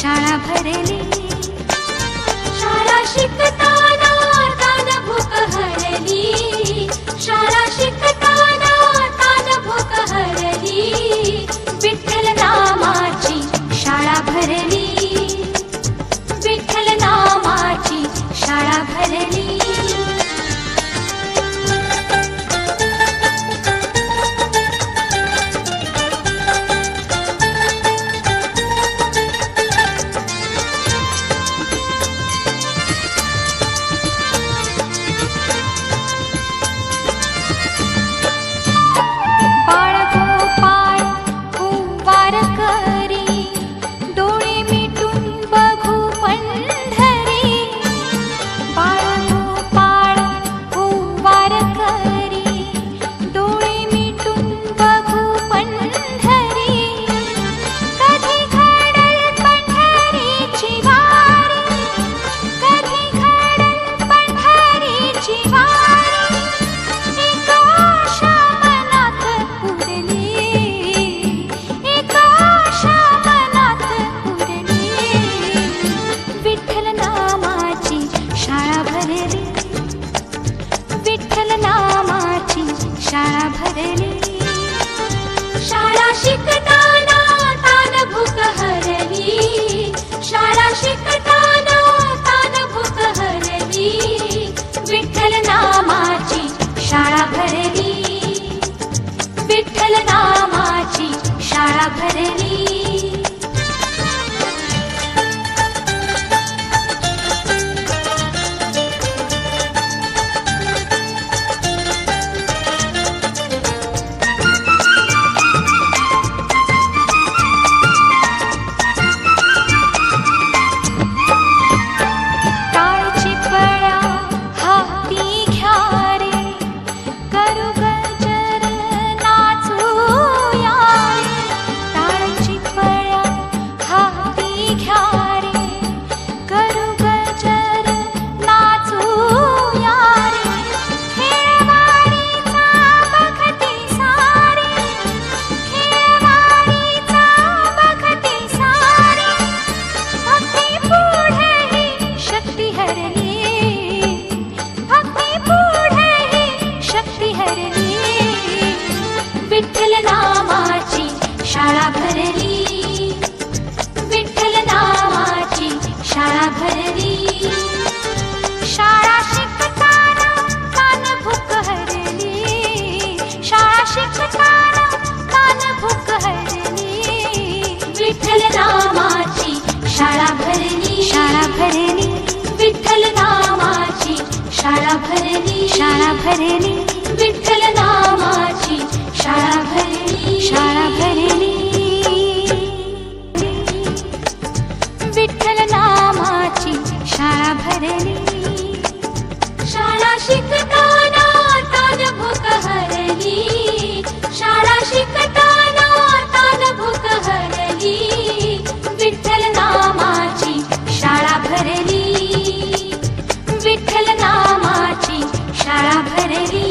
शाळा भरली. शाळा शिकताना तान भूक हरली. शाळा शिकताना तान भूक हरली. विठ्ठल नामाची शाळा भरली. विठ्ठल नामाची शाळा भरली. शाळा भरली. शाळा शिकताना तान भूक हरली. शाळा शिकताना तान भूक हरली. विठ्ठल नामाची शाळा भरली. विठ्ठल नामाची शाळा भरली. विठ्ठल नामाची शाळा भरली. विठ्ठल नामाची शाळा भरली. शाळा शिकताना तान भूक हरली. शाळा शिकताना तान भूक हरली. विठ्ठल नामाची शाळा भरली. शाळा भरली. विठ्ठल नामाची शाळा भरली. शाळा भरली. विठ्ठल नामाची शाळा भरली. शाळा भरली. विठ्ठल नामाची शाळा भरली. शाळा शिकताना तान भूक हरली. शाळा शिकताना तान भूक हरली. विठ्ठल नामाची शाळा भरली. विठ्ठल नामाची शाळा भरली.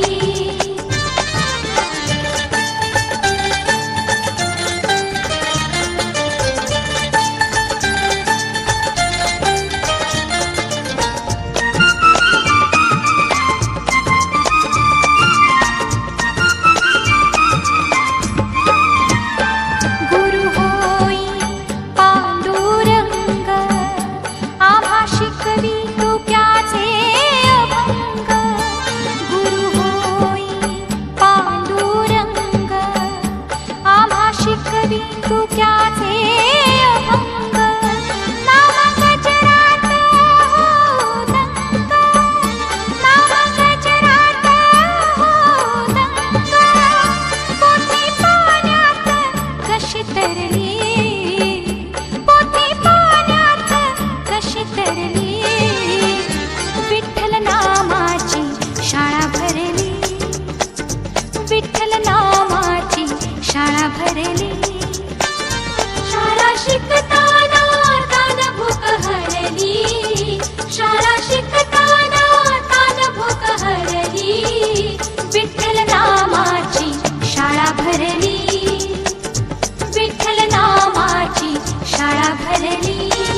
विठ्ठल नामाची शाळा भरली. विठ्ठल नामाची शाळा भरली. शाळा शिकताना तान भूक हरली. शाळा शिकताना तान भूक हरली. विठ्ठल नामाची शाळा भरली. विठ्ठल नामाची शाळा भरली.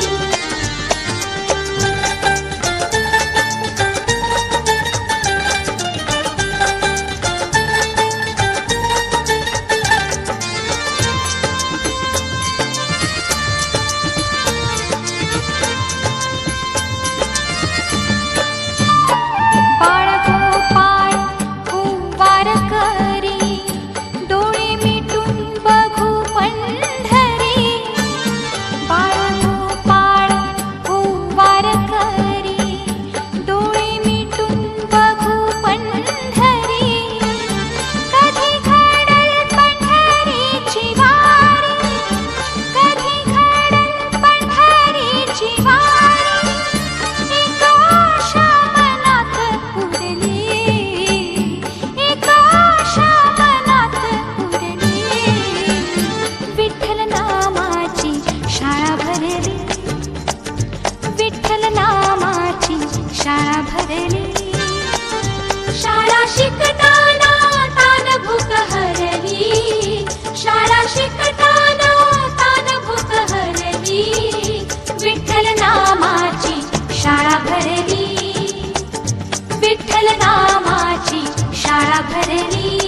शिकताना तान भूक हरली, विठ्ठल नामाची शाळा भरली, विठ्ठल नामाची शाळा भरली.